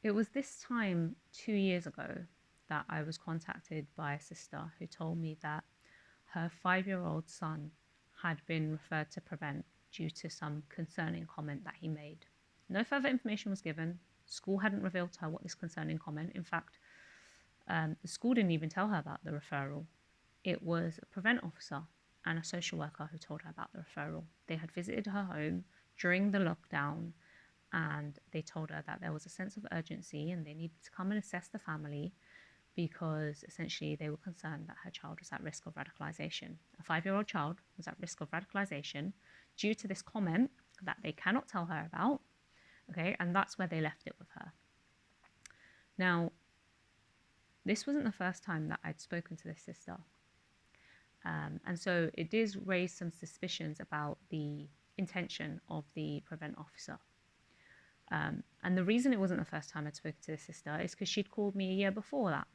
It was this time 2 years ago that I was contacted by a sister who told me that her 5-year-old son had been referred to Prevent due to some concerning comment that he made. No further information was given. School hadn't revealed to her what this concerning comment. In fact, the school didn't even tell her about the referral. It was a Prevent officer and a social worker who told her about the referral. They had visited her home during the lockdown, and they told her that there was a sense of urgency and they needed to come and assess the family because essentially they were concerned that her child was at risk of radicalization. A 5-year-old child was at risk of radicalization due to this comment that they cannot tell her about, okay? And that's where they left it with her. Now, this wasn't the first time that I'd spoken to this sister. And so it did raise some suspicions about the intention of the Prevent officer. And the reason it wasn't the first time I'd spoken to this sister is because she'd called me a year before that.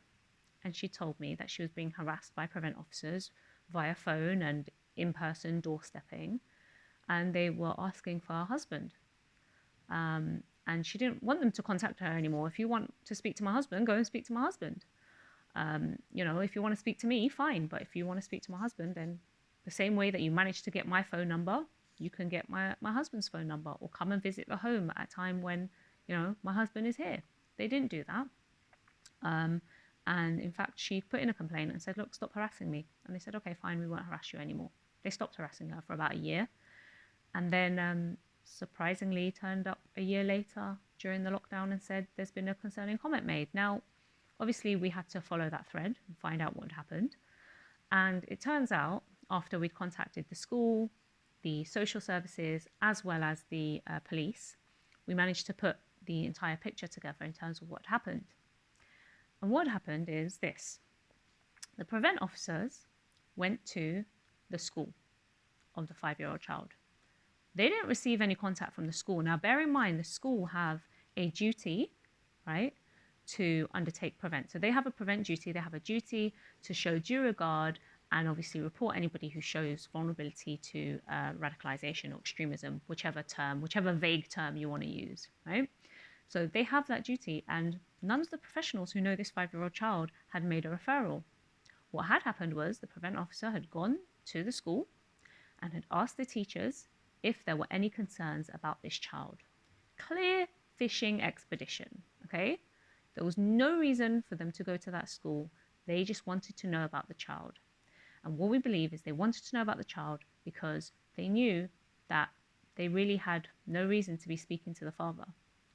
And she told me that she was being harassed by Prevent officers via phone and in-person doorstepping. And they were asking for her husband. And she didn't want them to contact her anymore. If you want to speak to my husband, go and speak to my husband. If you want to speak to me, fine. But if you want to speak to my husband, then the same way that you managed to get my phone number, you can get my husband's phone number, or come and visit the home at a time when, my husband is here. They didn't do that. And in fact, she put in a complaint and said, look, stop harassing me. And they said, okay, fine, we won't harass you anymore. They stopped harassing her for about a year. And then surprisingly turned up a year later during the lockdown and said there's been a concerning comment made. Now, obviously, we had to follow that thread and find out what had happened. And it turns out, after we'd contacted the school, the social services, as well as the police, we managed to put the entire picture together in terms of what happened. And what happened is this. The Prevent officers went to the school of the 5-year-old child. They didn't receive any contact from the school. Now, bear in mind, the school have a duty, right, to undertake Prevent. So they have a Prevent duty. They have a duty to show due regard and obviously report anybody who shows vulnerability to radicalization or extremism, whichever vague term you want to use, right? So they have that duty, and none of the professionals who know this 5-year-old child had made a referral. What had happened was the Prevent officer had gone to the school and had asked the teachers if there were any concerns about this child. Clear fishing expedition, okay? There was no reason for them to go to that school. They just wanted to know about the child. And what we believe is they wanted to know about the child because they knew that they really had no reason to be speaking to the father,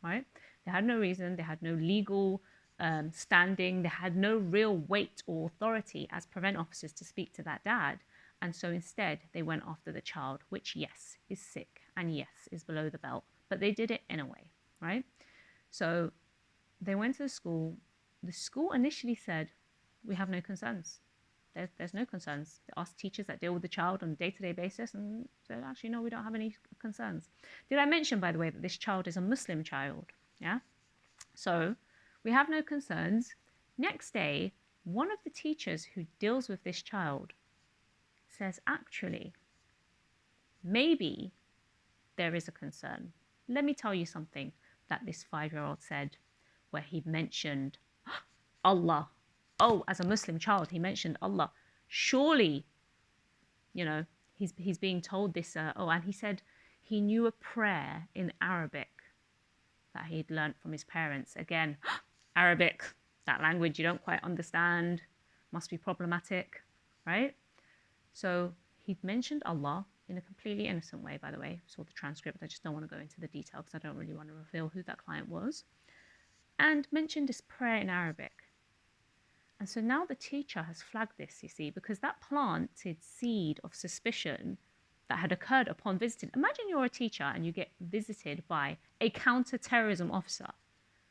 right? They had no reason, they had no legal standing, they had no real weight or authority as Prevent officers to speak to that dad. And so instead, they went after the child, which, yes, is sick and yes, is below the belt. But they did it in a way, right? So they went to the school. The school initially said, we have no concerns. There's no concerns. They asked teachers that deal with the child on a day-to-day basis and said, actually, no, we don't have any concerns. Did I mention, by the way, that this child is a Muslim child? Yeah? So we have no concerns. Next day, one of the teachers who deals with this child says, actually, maybe there is a concern. Let me tell you something that this 5-year-old said, where he mentioned Allah. Oh, as a Muslim child, he mentioned Allah. Surely, he's being told this. And he said he knew a prayer in Arabic that he'd learnt from his parents. Again, Arabic, that language you don't quite understand, must be problematic, right? So he'd mentioned Allah in a completely innocent way, by the way. I saw the transcript. I just don't want to go into the detail because I don't really want to reveal who that client was. And mentioned this prayer in Arabic. And so now the teacher has flagged this, you see, because that planted seed of suspicion that had occurred upon visiting. Imagine you're a teacher and you get visited by a counter-terrorism officer.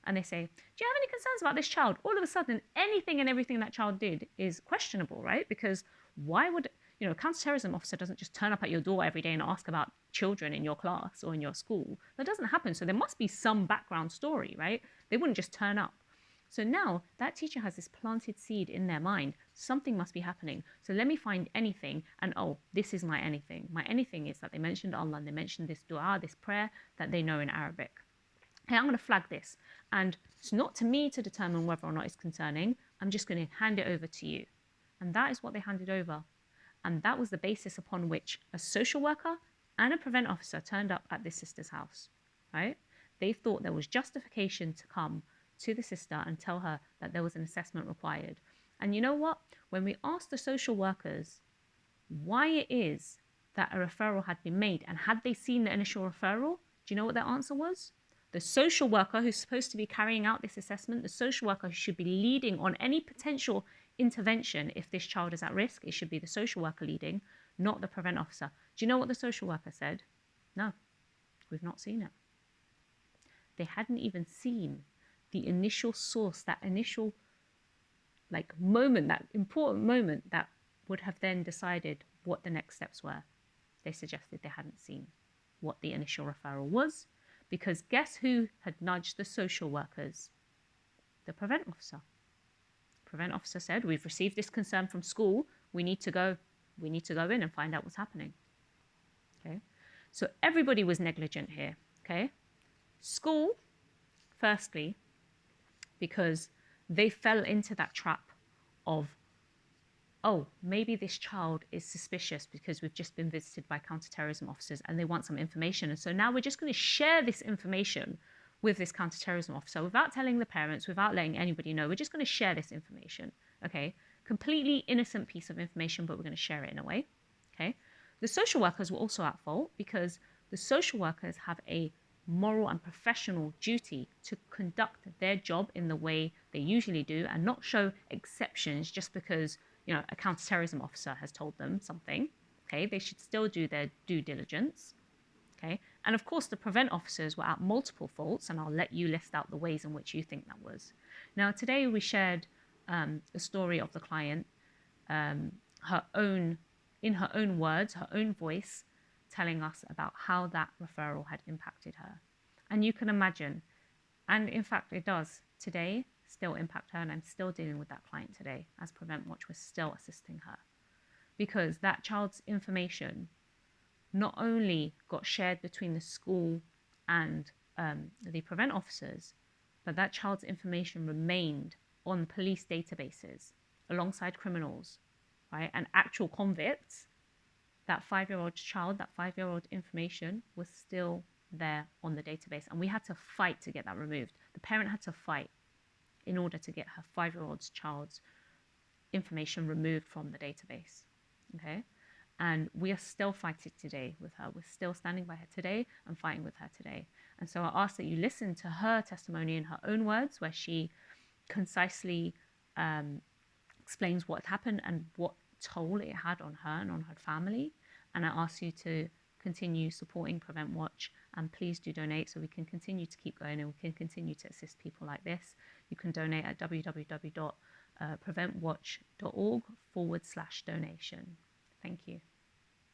And they say, do you have any concerns about this child? All of a sudden, anything and everything that child did is questionable, right? Because why would, a counter-terrorism officer doesn't just turn up at your door every day and ask about children in your class or in your school. That doesn't happen. So there must be some background story, right? They wouldn't just turn up. So now that teacher has this planted seed in their mind. Something must be happening. So let me find anything. And this is my anything. My anything is that they mentioned Allah and they mentioned this dua, this prayer that they know in Arabic. hey, I'm going to flag this. And it's not to me to determine whether or not it's concerning. I'm just going to hand it over to you. And that is what they handed over. And that was the basis upon which a social worker and a prevent officer turned up at this sister's house, right? They thought there was justification to come to the sister and tell her that there was an assessment required. And you know what? When we asked the social workers why it is that a referral had been made and had they seen the initial referral, do you know what their answer was? The social worker who's supposed to be carrying out this assessment, the social worker who should be leading on any potential intervention if this child is at risk, it should be the social worker leading, not the prevent officer. Do you know what the social worker said? No, we've not seen it. They hadn't even seen the initial source, that initial moment, that important moment that would have then decided what the next steps were. They suggested they hadn't seen what the initial referral was, because guess who had nudged the social workers? The prevent officer. The prevent officer said, we've received this concern from school. We need to go in and find out what's happening. Okay. So everybody was negligent here. Okay. School, firstly, because they fell into that trap of, oh, maybe this child is suspicious because we've just been visited by counter-terrorism officers and they want some information. And so now we're just going to share this information with this counter-terrorism officer without telling the parents, without letting anybody know. We're just going to share this information, okay? Completely innocent piece of information, but we're going to share it in a way, okay? The social workers were also at fault because the social workers have a moral and professional duty to conduct their job in the way they usually do and not show exceptions just because a counter-terrorism officer has told them something. Okay, they should still do their due diligence. Okay, and of course the prevent officers were at multiple faults, and I'll let you list out the ways in which you think that was. Now today we shared the story of the client, in her own words, her own voice, telling us about how that referral had impacted her. And you can imagine, and in fact it does today, still impact her, and I'm still dealing with that client today as Prevent Watch was still assisting her, because that child's information not only got shared between the school and the prevent officers, but that child's information remained on police databases alongside criminals, right, and actual convicts. That 5-year-old child, that 5-year-old information was still there on the database, and we had to fight to get that removed. The parent had to fight in order to get her 5-year-old child's information removed from the database, okay? And we are still fighting today with her. We're still standing by her today and fighting with her today. And so I ask that you listen to her testimony in her own words, where she concisely explains what happened and what toll it had on her and on her family. And I ask you to continue supporting Prevent Watch, and please do donate so we can continue to keep going and we can continue to assist people like this. You can donate at www.preventwatch.org/donation. Thank you.